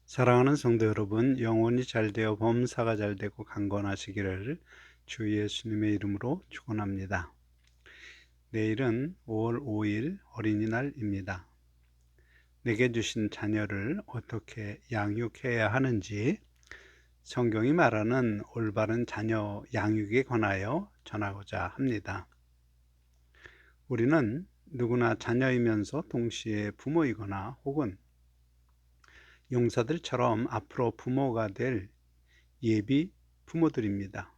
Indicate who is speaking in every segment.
Speaker 1: 사랑하는 성도 여러분, 영혼이 잘 되어 범사가 잘 되고 강건하시기를 주 예수님의 이름으로 축원합니다. 내일은 5월 5일 어린이날입니다. 내게 주신 자녀를 어떻게 양육해야 하는지 성경이 말하는 올바른 자녀 양육에 관하여 전하고자 합니다. 우리는 누구나 자녀이면서 동시에 부모이거나 혹은 용사들처럼 앞으로 부모가 될 예비 부모들입니다.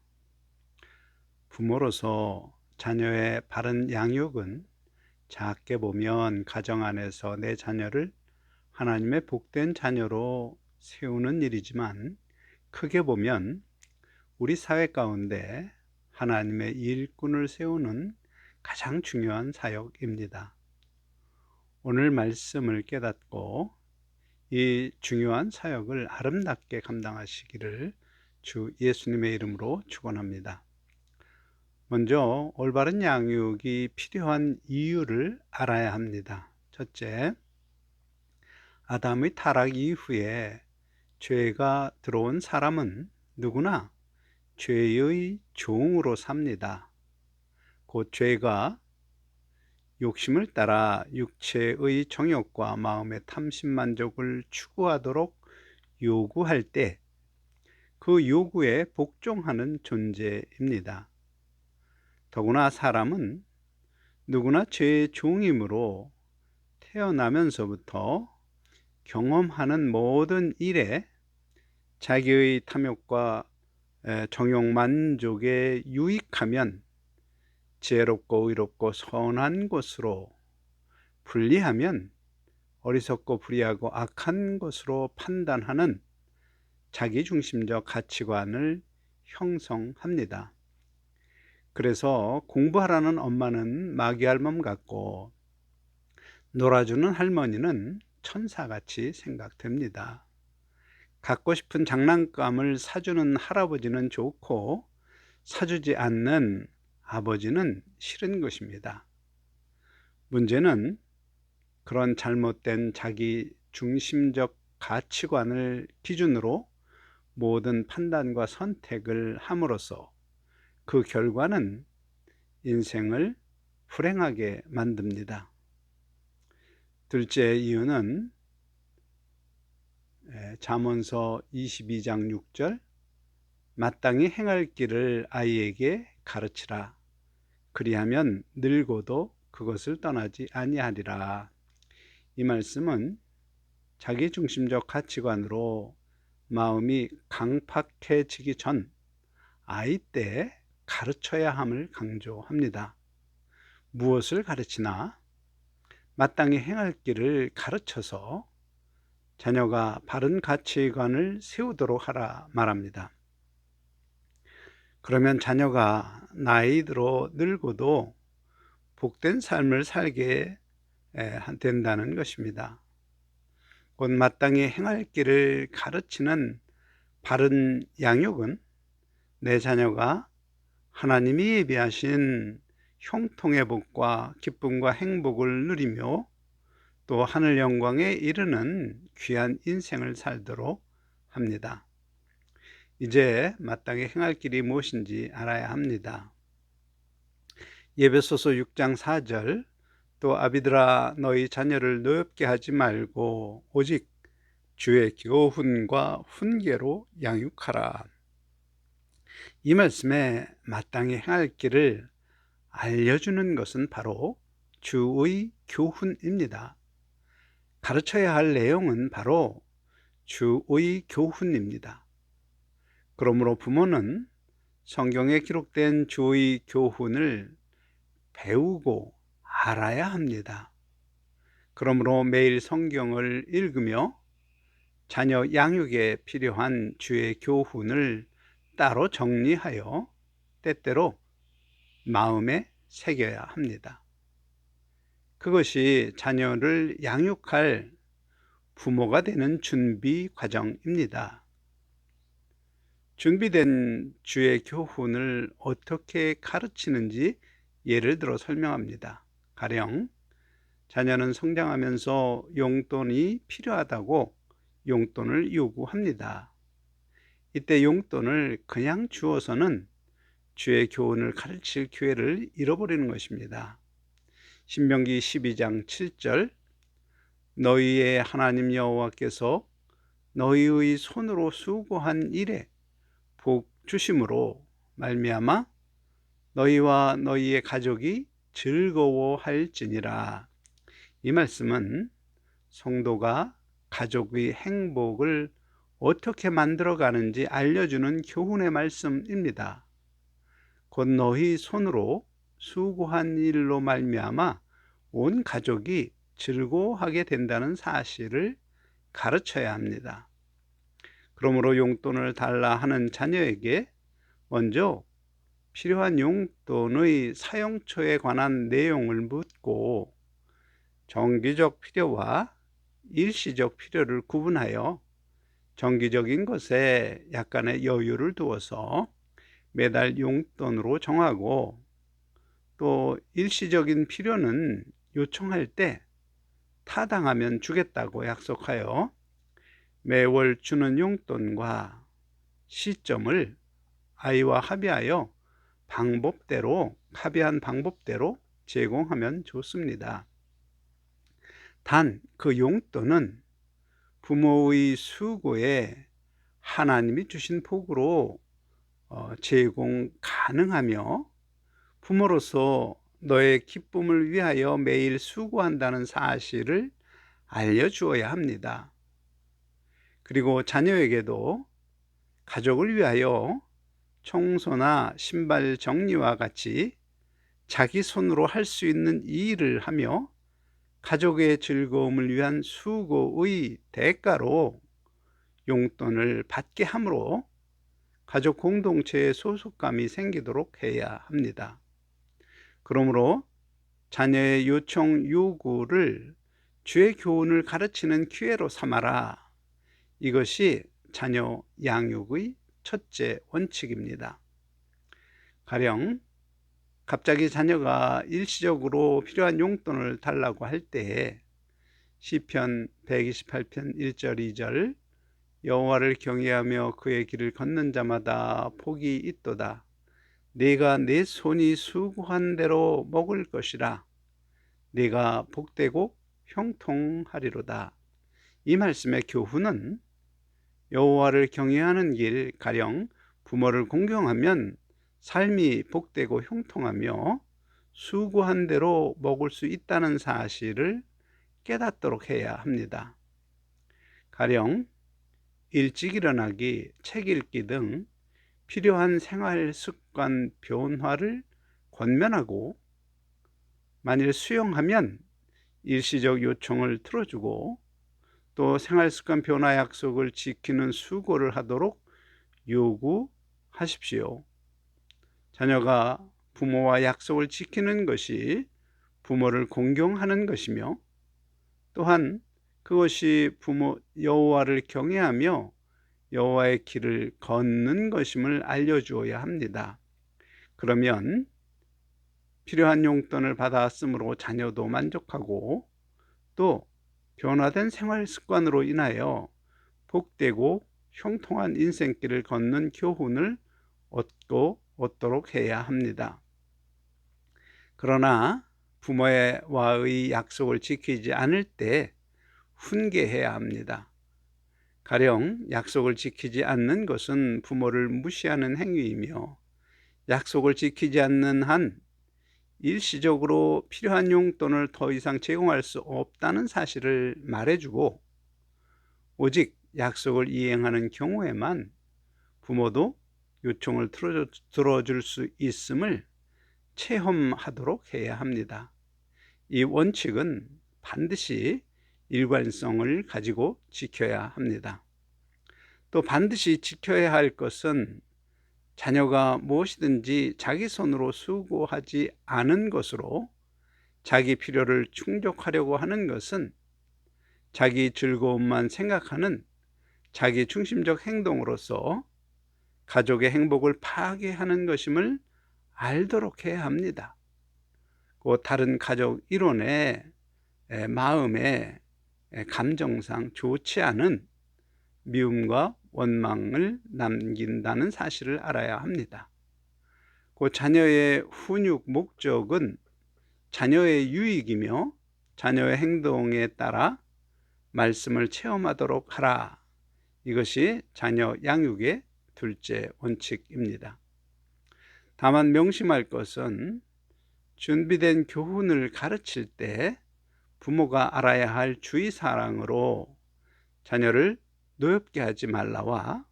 Speaker 1: 부모로서 자녀의 바른 양육은 작게 보면 가정 안에서 내 자녀를 하나님의 복된 자녀로 세우는 일이지만, 크게 보면 우리 사회 가운데 하나님의 일꾼을 세우는 가장 중요한 사역입니다. 오늘 말씀을 깨닫고 이 중요한 사역을 아름답게 감당하시기를 주 예수님의 이름으로 축원합니다. 먼저 올바른 양육이 필요한 이유를 알아야 합니다. 첫째, 아담의 타락 이후에 죄가 들어온 사람은 누구나 죄의 종으로 삽니다. 곧 죄가 욕심을 따라 육체의 정욕과 마음의 탐심만족을 추구하도록 요구할 때 그 요구에 복종하는 존재입니다. 더구나 사람은 누구나 죄의 종이므로 태어나면서부터 경험하는 모든 일에 자기의 탐욕과 정욕 만족에 유익하면 지혜롭고 의롭고 선한 것으로, 불리하면 어리석고 불의하고 악한 것으로 판단하는 자기중심적 가치관을 형성합니다. 그래서 공부하라는 엄마는 마귀알몸 같고 놀아주는 할머니는 천사같이 생각됩니다. 갖고 싶은 장난감을 사주는 할아버지는 좋고 사주지 않는 아버지는 싫은 것입니다. 문제는 그런 잘못된 자기 중심적 가치관을 기준으로 모든 판단과 선택을 함으로써 그 결과는 인생을 불행하게 만듭니다. 둘째 이유는 잠언서 22장 6절, 마땅히 행할 길을 아이에게 가르치라. 그리하면 늙어도 그것을 떠나지 아니하리라. 이 말씀은 자기중심적 가치관으로 마음이 강팍해지기 전 아이 때 가르쳐야 함을 강조합니다. 무엇을 가르치나? 마땅히 행할 길을 가르쳐서 자녀가 바른 가치관을 세우도록 하라 말합니다. 그러면 자녀가 나이 들어 늙어도 복된 삶을 살게 된다는 것입니다. 곧 마땅히 행할 길을 가르치는 바른 양육은 내 자녀가 하나님이 예비하신 형통의 복과 기쁨과 행복을 누리며 또 하늘 영광에 이르는 귀한 인생을 살도록 합니다. 이제 마땅히 행할 길이 무엇인지 알아야 합니다. 에베소서 6장 4절, 또 아비들아 너희 자녀를 노엽게 하지 말고 오직 주의 교훈과 훈계로 양육하라. 이 말씀에 마땅히 행할 길을 알려주는 것은 바로 주의 교훈입니다. 가르쳐야 할 내용은 바로 주의 교훈입니다. 그러므로 부모는 성경에 기록된 주의 교훈을 배우고 알아야 합니다. 그러므로 매일 성경을 읽으며 자녀 양육에 필요한 주의 교훈을 따로 정리하여 때때로 마음에 새겨야 합니다. 그것이 자녀를 양육할 부모가 되는 준비 과정입니다. 준비된 주의 교훈을 어떻게 가르치는지 예를 들어 설명합니다. 가령 자녀는 성장하면서 용돈이 필요하다고 용돈을 요구합니다. 이때 용돈을 그냥 주어서는 주의 교훈을 가르칠 기회를 잃어버리는 것입니다. 신명기 12장 7절 너희의 하나님 여호와께서 너희의 손으로 수고한 일에 복 주심으로 말미암아 너희와 너희의 가족이 즐거워할지니라. 이 말씀은 성도가 가족의 행복을 어떻게 만들어가는지 알려주는 교훈의 말씀입니다. 곧 너희 손으로 수고한 일로 말미암아 온 가족이 즐거워하게 된다는 사실을 가르쳐야 합니다. 그러므로 용돈을 달라 하는 자녀에게 먼저 필요한 용돈의 사용처에 관한 내용을 묻고 정기적 필요와 일시적 필요를 구분하여 정기적인 것에 약간의 여유를 두어서 매달 용돈으로 정하고 또 일시적인 필요는 요청할 때 타당하면 주겠다고 약속하여 매월 주는 용돈과 시점을 아이와 합의하여 합의한 방법대로 제공하면 좋습니다. 단 그 용돈은 부모의 수고에 하나님이 주신 복으로 제공 가능하며 부모로서 너의 기쁨을 위하여 매일 수고한다는 사실을 알려주어야 합니다. 그리고 자녀에게도 가족을 위하여 청소나 신발 정리와 같이 자기 손으로 할 수 있는 일을 하며 가족의 즐거움을 위한 수고의 대가로 용돈을 받게 함으로 가족 공동체의 소속감이 생기도록 해야 합니다. 그러므로 자녀의 요청 요구를 주의 교훈을 가르치는 기회로 삼아라. 이것이 자녀 양육의 첫째 원칙입니다. 가령 갑자기 자녀가 일시적으로 필요한 용돈을 달라고 할 때 시편 128편 1절 2절 여호와를 경외하며 그의 길을 걷는 자마다 복이 있도다. 네가 내 손이 수고한 대로 먹을 것이라. 네가 복되고 형통하리로다. 이 말씀의 교훈은 여호와를 경외하는 길, 가령 부모를 공경하면 삶이 복되고 형통하며 수고한 대로 먹을 수 있다는 사실을 깨닫도록 해야 합니다. 가령 일찍 일어나기, 책 읽기 등 필요한 생활 습관 변화를 권면하고 만일 수용하면 일시적 요청을 틀어주고 또 생활 습관 변화 약속을 지키는 수고를 하도록 요구하십시오. 자녀가 부모와 약속을 지키는 것이 부모를 공경하는 것이며 또한 그것이 여호와를 경외하며 여호와의 길을 걷는 것임을 알려주어야 합니다. 그러면 필요한 용돈을 받았으므로 자녀도 만족하고 또 변화된 생활 습관으로 인하여 복되고 형통한 인생길을 걷는 교훈을 얻도록 해야 합니다. 그러나 부모와의 약속을 지키지 않을 때 훈계해야 합니다. 가령 약속을 지키지 않는 것은 부모를 무시하는 행위이며 약속을 지키지 않는 한 일시적으로 필요한 용돈을 더 이상 제공할 수 없다는 사실을 말해주고 오직 약속을 이행하는 경우에만 부모도 요청을 들어줄 수 있음을 체험하도록 해야 합니다. 이 원칙은 반드시 일관성을 가지고 지켜야 합니다. 또 반드시 지켜야 할 것은 자녀가 무엇이든지 자기 손으로 수고하지 않은 것으로 자기 필요를 충족하려고 하는 것은 자기 즐거움만 생각하는 자기 중심적 행동으로서 가족의 행복을 파괴하는 것임을 알도록 해야 합니다. 그 다른 가족 일원의 마음에 감정상 좋지 않은 미움과 원망을 남긴다는 사실을 알아야 합니다. 그 자녀의 훈육 목적은 자녀의 유익이며 자녀의 행동에 따라 말씀을 체험하도록 하라. 이것이 자녀 양육의 둘째 원칙입니다. 다만 명심할 것은 준비된 교훈을 가르칠 때 부모가 알아야 할 주의사항으로 자녀를 노엽게 하지 말라와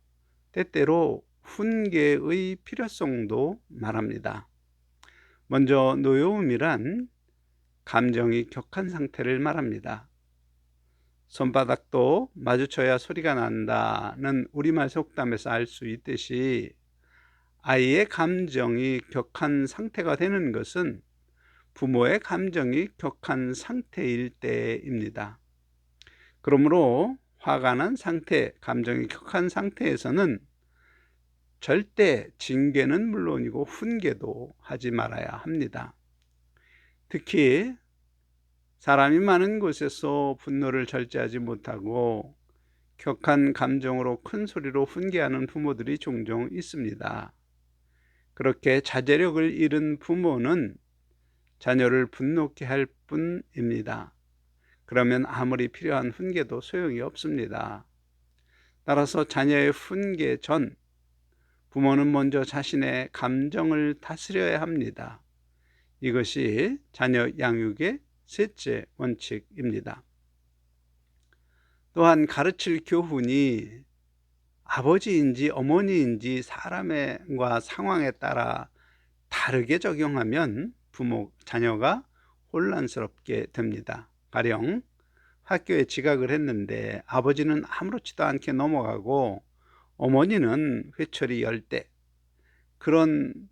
Speaker 1: 때때로 훈계의 필요성도 말합니다. 먼저 노여움이란 감정이 격한 상태를 말합니다. 손바닥도 마주쳐야 소리가 난다는 우리말 속담에서 알 수 있듯이 아이의 감정이 격한 상태가 되는 것은 부모의 감정이 격한 상태일 때입니다. 그러므로 화가 난 상태, 감정이 격한 상태에서는 절대 징계는 물론이고 훈계도 하지 말아야 합니다. 특히 사람이 많은 곳에서 분노를 절제하지 못하고 격한 감정으로 큰 소리로 훈계하는 부모들이 종종 있습니다. 그렇게 자제력을 잃은 부모는 자녀를 분노케 할 뿐입니다. 그러면 아무리 필요한 훈계도 소용이 없습니다. 따라서 자녀의 훈계 전 부모는 먼저 자신의 감정을 다스려야 합니다. 이것이 자녀 양육의 셋째 원칙입니다. 또한 가르칠 교훈이 아버지인지 어머니인지 사람과 상황에 따라 다르게 적용하면 자녀가 혼란스럽게 됩니다. 가령 학교에 지각을 했는데 아버지는 아무렇지도 않게 넘어가고 어머니는 회초리 열 때, 그런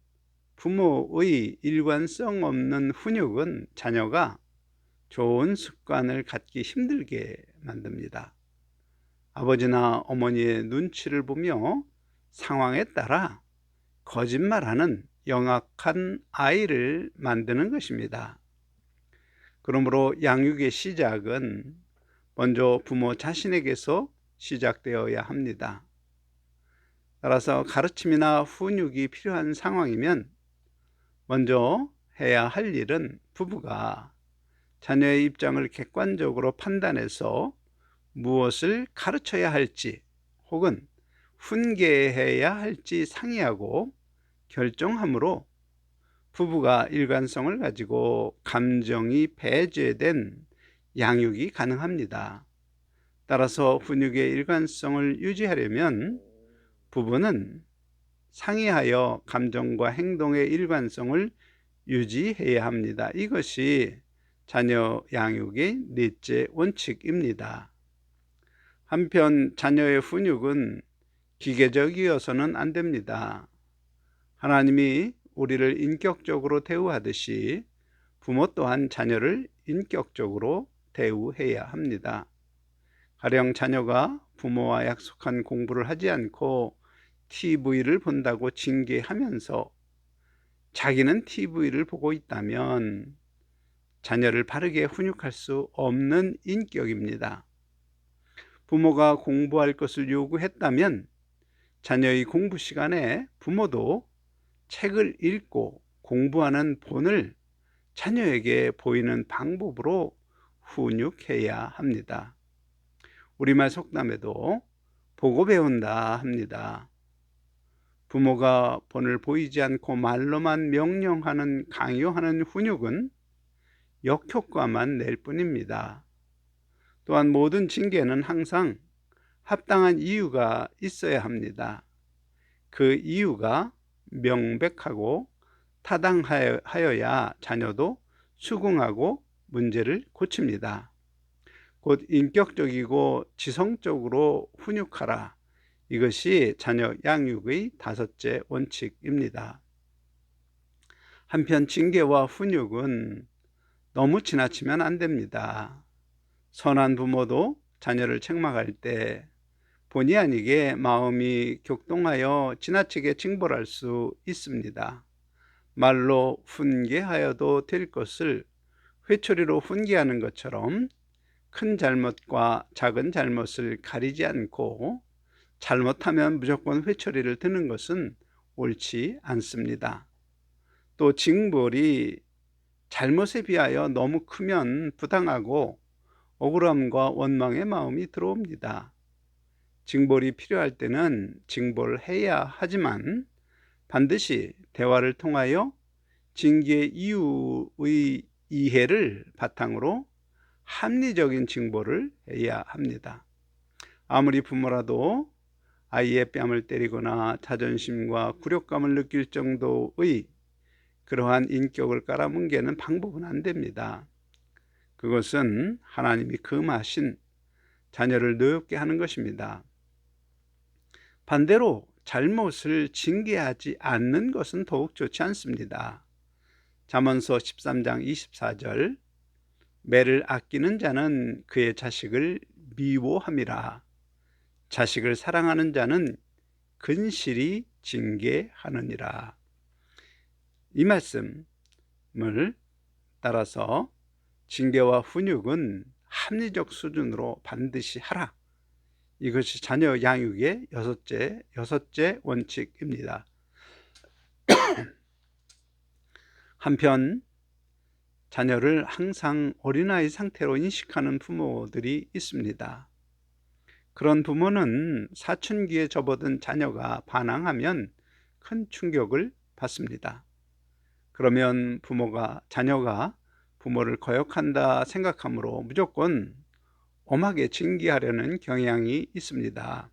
Speaker 1: 부모의 일관성 없는 훈육은 자녀가 좋은 습관을 갖기 힘들게 만듭니다. 아버지나 어머니의 눈치를 보며 상황에 따라 거짓말하는 영악한 아이를 만드는 것입니다. 그러므로 양육의 시작은 먼저 부모 자신에게서 시작되어야 합니다. 따라서 가르침이나 훈육이 필요한 상황이면 먼저 해야 할 일은 부부가 자녀의 입장을 객관적으로 판단해서 무엇을 가르쳐야 할지 혹은 훈계해야 할지 상의하고 결정함으로 부부가 일관성을 가지고 감정이 배제된 양육이 가능합니다. 따라서 훈육의 일관성을 유지하려면 부부는 상의하여 감정과 행동의 일관성을 유지해야 합니다. 이것이 자녀 양육의 넷째 원칙입니다. 한편 자녀의 훈육은 기계적이어서는 안 됩니다. 하나님이 우리를 인격적으로 대우하듯이 부모 또한 자녀를 인격적으로 대우해야 합니다. 가령 자녀가 부모와 약속한 공부를 하지 않고 TV를 본다고 징계하면서 자기는 TV를 보고 있다면 자녀를 바르게 훈육할 수 없는 인격입니다. 부모가 공부할 것을 요구했다면 자녀의 공부 시간에 부모도 책을 읽고 공부하는 본을 자녀에게 보이는 방법으로 훈육해야 합니다. 우리말 속담에도 보고 배운다 합니다. 부모가 본을 보이지 않고 말로만 명령하는, 강요하는 훈육은 역효과만 낼 뿐입니다. 또한 모든 징계는 항상 합당한 이유가 있어야 합니다. 그 이유가 명백하고 타당하여야 자녀도 수긍하고 문제를 고칩니다. 곧 인격적이고 지성적으로 훈육하라. 이것이 자녀 양육의 다섯째 원칙입니다. 한편 징계와 훈육은 너무 지나치면 안 됩니다. 선한 부모도 자녀를 책망할 때 본의 아니게 마음이 격동하여 지나치게 징벌할 수 있습니다. 말로 훈계하여도 될 것을 회초리로 훈계하는 것처럼 큰 잘못과 작은 잘못을 가리지 않고 잘못하면 무조건 회초리를 드는 것은 옳지 않습니다. 또 징벌이 잘못에 비하여 너무 크면 부당하고 억울함과 원망의 마음이 들어옵니다. 징벌이 필요할 때는 징벌해야 하지만 반드시 대화를 통하여 징계의 이유의 이해를 바탕으로 합리적인 징벌을 해야 합니다. 아무리 부모라도 아이의 뺨을 때리거나 자존심과 굴욕감을 느낄 정도의 그러한 인격을 깔아뭉개는 방법은 안 됩니다. 그것은 하나님이 금하신 자녀를 노엽게 하는 것입니다. 반대로 잘못을 징계하지 않는 것은 더욱 좋지 않습니다. 잠언서 13장 24절 매를 아끼는 자는 그의 자식을 미워함이라. 자식을 사랑하는 자는 근실히 징계하느니라. 이 말씀을 따라서 징계와 훈육은 합리적 수준으로 반드시 하라. 이것이 자녀 양육의 여섯째 원칙입니다. 한편 자녀를 항상 어린아이 상태로 인식하는 부모들이 있습니다. 그런 부모는 사춘기에 접어든 자녀가 반항하면 큰 충격을 받습니다. 그러면 자녀가 부모를 거역한다 생각하므로 무조건 엄하게 징계하려는 경향이 있습니다.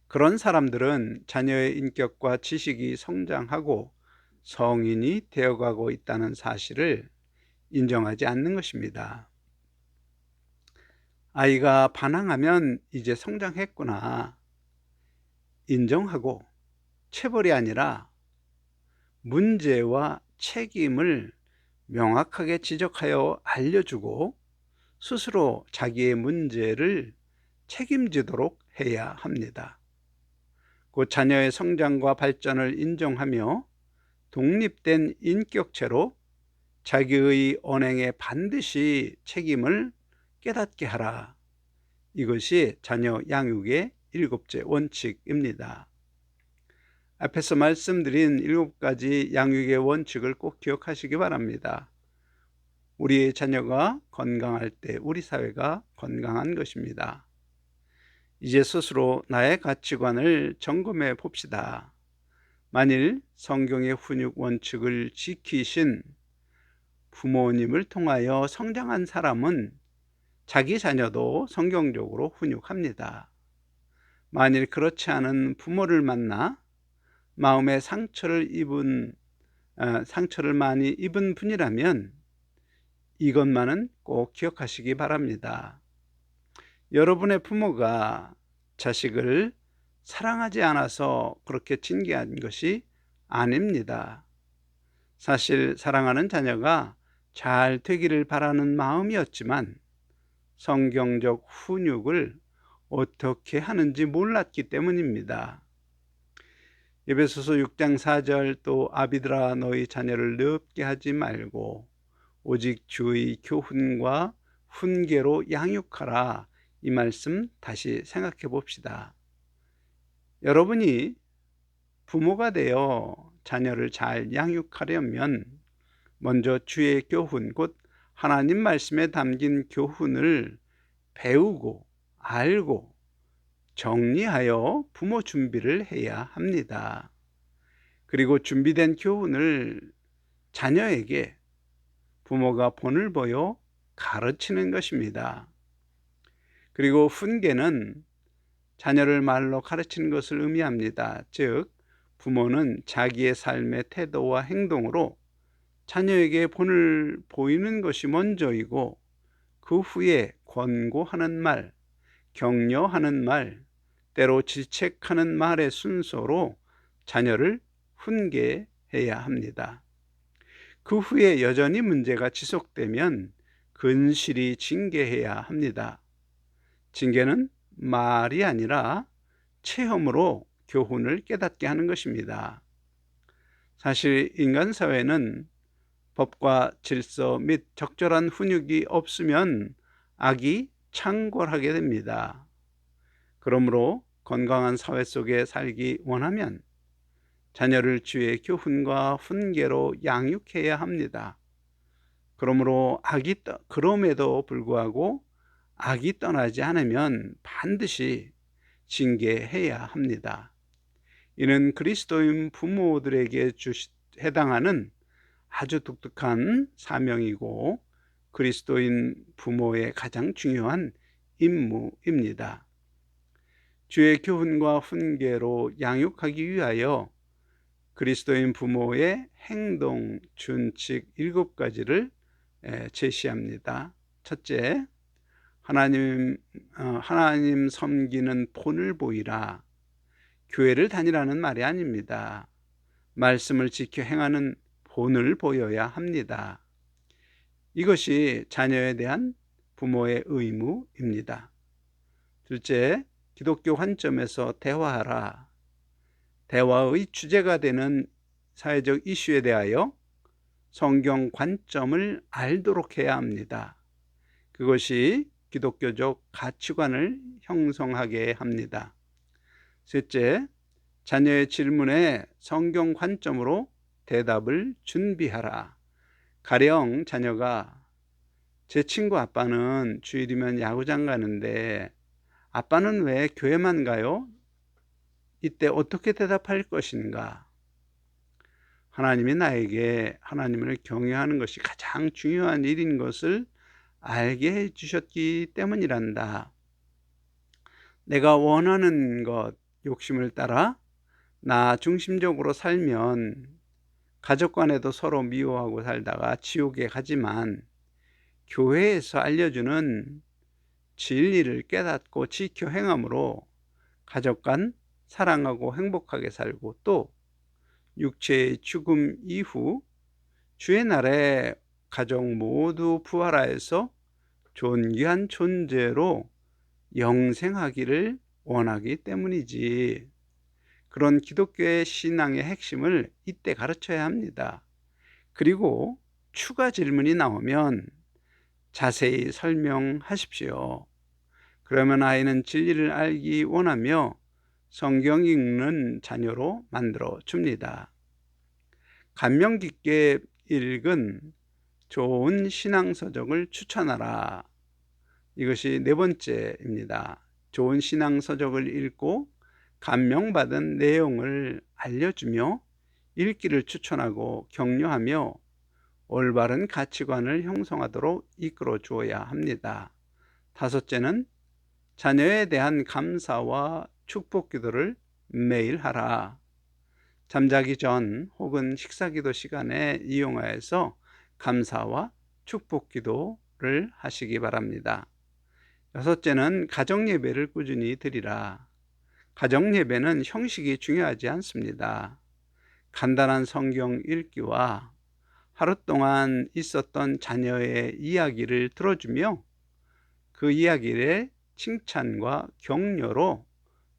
Speaker 1: 그런 사람들은 자녀의 인격과 지식이 성장하고 성인이 되어가고 있다는 사실을 인정하지 않는 것입니다. 아이가 반항하면 이제 성장했구나 인정하고 체벌이 아니라 문제와 책임을 명확하게 지적하여 알려주고 스스로 자기의 문제를 책임지도록 해야 합니다. 곧 자녀의 성장과 발전을 인정하며 독립된 인격체로 자기의 언행에 반드시 책임을 깨닫게 하라. 이것이 자녀 양육의 7째 원칙입니다. 앞에서 말씀드린 7가지 양육의 원칙을 꼭 기억하시기 바랍니다. 우리의 자녀가 건강할 때 우리 사회가 건강한 것입니다. 이제 스스로 나의 가치관을 점검해 봅시다. 만일 성경의 훈육 원칙을 지키신 부모님을 통하여 성장한 사람은 자기 자녀도 성경적으로 훈육합니다. 만일 그렇지 않은 부모를 만나 마음에 상처를 많이 입은 분이라면 이것만은 꼭 기억하시기 바랍니다. 여러분의 부모가 자식을 사랑하지 않아서 그렇게 징계한 것이 아닙니다. 사실 사랑하는 자녀가 잘 되기를 바라는 마음이었지만 성경적 훈육을 어떻게 하는지 몰랐기 때문입니다. 에베소서 6장 4절 또 아비들아 너희 자녀를 늦게 하지 말고 오직 주의 교훈과 훈계로 양육하라. 이 말씀 다시 생각해 봅시다. 여러분이 부모가 되어 자녀를 잘 양육하려면 먼저 주의 교훈, 곧 하나님 말씀에 담긴 교훈을 배우고 알고 정리하여 부모 준비를 해야 합니다. 그리고 준비된 교훈을 자녀에게 부모가 본을 보여 가르치는 것입니다. 그리고 훈계는 자녀를 말로 가르치는 것을 의미합니다. 즉, 부모는 자기의 삶의 태도와 행동으로 자녀에게 본을 보이는 것이 먼저이고 그 후에 권고하는 말, 격려하는 말, 때로 질책하는 말의 순서로 자녀를 훈계해야 합니다. 그 후에 여전히 문제가 지속되면 근실히 징계해야 합니다. 징계는 말이 아니라 체험으로 교훈을 깨닫게 하는 것입니다. 사실 인간 사회는 법과 질서 및 적절한 훈육이 없으면 악이 창궐하게 됩니다. 그러므로 건강한 사회 속에 살기 원하면 자녀를 주의 교훈과 훈계로 양육해야 합니다. 그럼에도 불구하고 악이 떠나지 않으면 반드시 징계해야 합니다. 이는 그리스도인 부모들에게 해당하는 아주 독특한 사명이고 그리스도인 부모의 가장 중요한 임무입니다. 주의 교훈과 훈계로 양육하기 위하여 그리스도인 부모의 행동 준칙 7가지를 제시합니다. 첫째, 하나님 섬기는 본을 보이라. 교회를 다니라는 말이 아닙니다. 말씀을 지켜 행하는 본을 보여야 합니다. 이것이 자녀에 대한 부모의 의무입니다. 둘째, 기독교 관점에서 대화하라. 대화의 주제가 되는 사회적 이슈에 대하여 성경 관점을 알도록 해야 합니다. 그것이 기독교적 가치관을 형성하게 합니다. 셋째, 자녀의 질문에 성경 관점으로 대답을 준비하라. 가령 자녀가 제 친구 아빠는 주일이면 야구장 가는데 아빠는 왜 교회만 가요? 이때 어떻게 대답할 것인가? 하나님이 나에게 하나님을 경외하는 것이 가장 중요한 일인 것을 알게 해주셨기 때문이란다. 내가 원하는 것, 욕심을 따라 나 중심적으로 살면 가족 간에도 서로 미워하고 살다가 지옥에 가지만 교회에서 알려주는 진리를 깨닫고 지켜 행함으로 가족 간 사랑하고 행복하게 살고 또 육체의 죽음 이후 주의 날에 가족 모두 부활하여서 존귀한 존재로 영생하기를 원하기 때문이지. 그런 기독교의 신앙의 핵심을 이때 가르쳐야 합니다. 그리고 추가 질문이 나오면 자세히 설명하십시오. 그러면 아이는 진리를 알기 원하며 성경 읽는 자녀로 만들어 줍니다. 감명 깊게 읽은 좋은 신앙서적을 추천하라. 이것이 네 번째입니다. 좋은 신앙서적을 읽고 감명받은 내용을 알려주며 읽기를 추천하고 격려하며 올바른 가치관을 형성하도록 이끌어 주어야 합니다. 다섯째는 자녀에 대한 감사와 축복 기도를 매일 하라. 잠자기 전 혹은 식사기도 시간에 이용하여서 감사와 축복 기도를 하시기 바랍니다. 여섯째는 가정예배를 꾸준히 드리라. 가정예배는 형식이 중요하지 않습니다. 간단한 성경 읽기와 하루 동안 있었던 자녀의 이야기를 들어주며 그 이야기를 칭찬과 격려로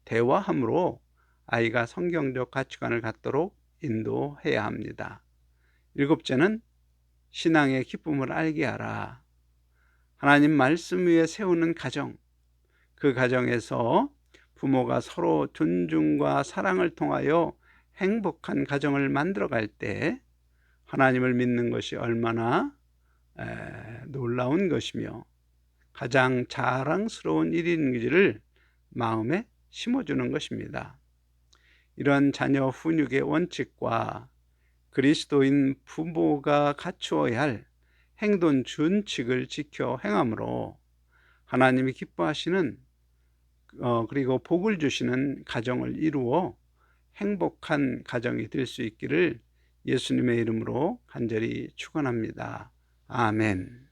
Speaker 1: 대화함으로 아이가 성경적 가치관을 갖도록 인도해야 합니다. 일곱째는 신앙의 기쁨을 알게 하라. 하나님 말씀 위에 세우는 가정, 그 가정에서 부모가 서로 존중과 사랑을 통하여 행복한 가정을 만들어갈 때 하나님을 믿는 것이 얼마나 놀라운 것이며 가장 자랑스러운 일인지를 마음에 심어주는 것입니다. 이런 자녀 훈육의 원칙과 그리스도인 부모가 갖추어야 할 행동 준칙을 지켜 행함으로 하나님이 기뻐하시는 그리고 복을 주시는 가정을 이루어 행복한 가정이 될 수 있기를 예수님의 이름으로 간절히 축원합니다. 아멘.